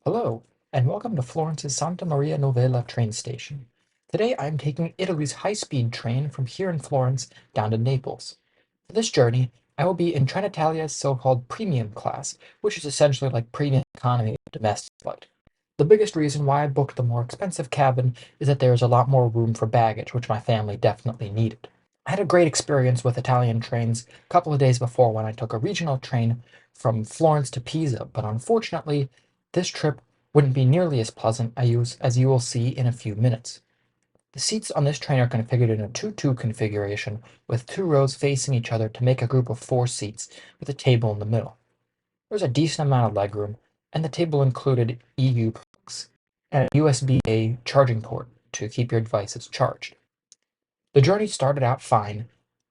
Hello, and welcome to Florence's Santa Maria Novella train station. Today I am taking Italy's high-speed train from here in Florence down to Naples. For this journey, I will be in TrenItalia's so-called premium class, which is essentially like premium economy domestic flight. The biggest reason why I booked the more expensive cabin is that there is a lot more room for baggage, which my family definitely needed. I had a great experience with Italian trains a couple of days before when I took a regional train from Florence to Pisa, but unfortunately, this trip wouldn't be nearly as pleasant as you will see in a few minutes. The seats on this train are configured in a 2-2 configuration with two rows facing each other to make a group of four seats with a table in the middle. There's a decent amount of legroom, and the table included EU plugs and a USB-A charging port to keep your devices charged. The journey started out fine,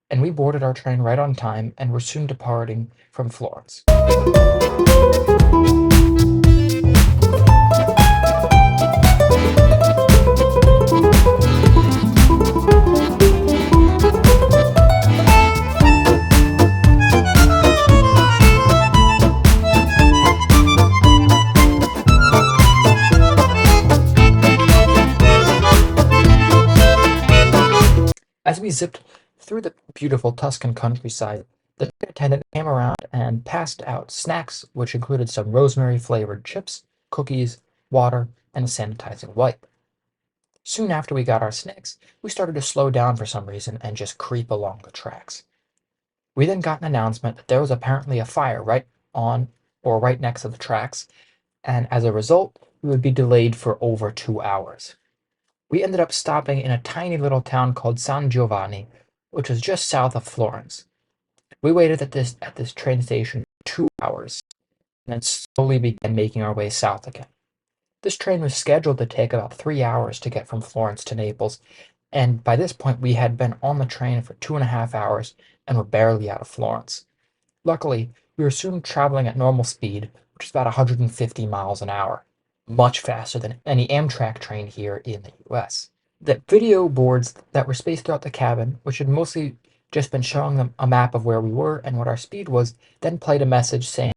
and we boarded our train right on time and were soon departing from Florence. As we zipped through the beautiful Tuscan countryside, the train attendant came around and passed out snacks, which included some rosemary flavored chips, cookies, water, and a sanitizing wipe. Soon after we got our snacks, we started to slow down for some reason and just creep along the tracks. We then got an announcement that there was apparently a fire right on or right next to the tracks, and as a result, we would be delayed for over 2 hours. We ended up stopping in a tiny little town called San Giovanni, which was just south of Florence. We waited at this train station for 2 hours and then slowly began making our way south again. This train was scheduled to take about 3 hours to get from Florence to Naples, and by this point we had been on the train for 2.5 hours and were barely out of Florence. Luckily, we were soon traveling at normal speed, which is about 150 miles an hour, much faster than any Amtrak train here in the US. The video boards that were spaced throughout the cabin, which had mostly just been showing them a map of where we were and what our speed was, then played a message saying,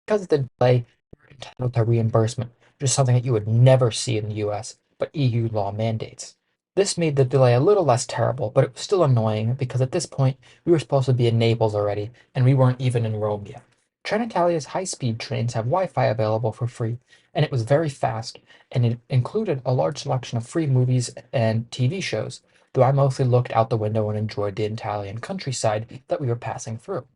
because of the delay, you're entitled to reimbursement, which is something that you would never see in the US, but EU law mandates. This made the delay a little less terrible, but it was still annoying because at this point we were supposed to be in Naples already, and we weren't even in Rome yet. Trenitalia's high-speed trains have Wi-Fi available for free, and it was very fast, and it included a large selection of free movies and TV shows, though I mostly looked out the window and enjoyed the Italian countryside that we were passing through.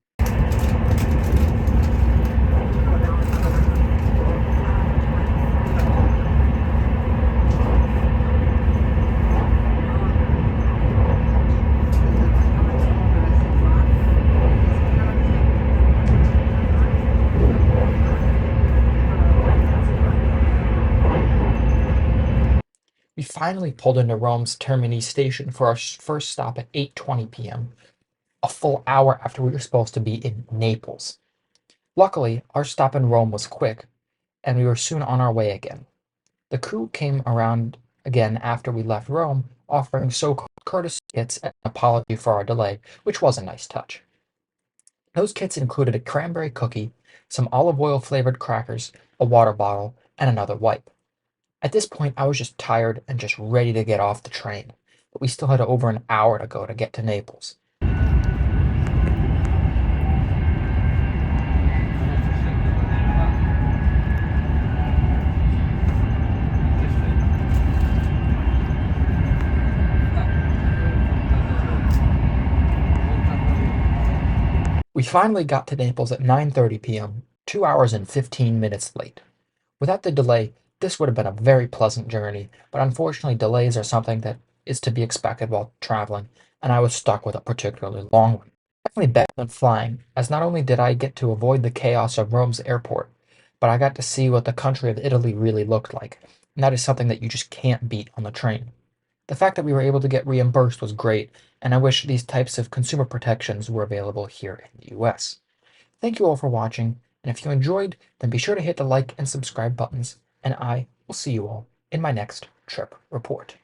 We finally pulled into Rome's Termini station for our first stop at 8:20 p.m., a full hour after we were supposed to be in Naples. Luckily, our stop in Rome was quick, and we were soon on our way again. The crew came around again after we left Rome, offering so-called courtesy kits and an apology for our delay, which was a nice touch. Those kits included a cranberry cookie, some olive oil flavored crackers, a water bottle, and another wipe. At this point, I was just tired and just ready to get off the train, but we still had over an hour to go to get to Naples. We finally got to Naples at 9:30 p.m., 2 hours and 15 minutes late. Without the delay, this would have been a very pleasant journey, but unfortunately delays are something that is to be expected while traveling, and I was stuck with a particularly long one. Definitely better than flying, as not only did I get to avoid the chaos of Rome's airport, but I got to see what the country of Italy really looked like, and that is something that you just can't beat on the train. The fact that we were able to get reimbursed was great, and I wish these types of consumer protections were available here in the US. Thank you all for watching, and if you enjoyed, then be sure to hit the like and subscribe buttons, and I will see you all in my next trip report.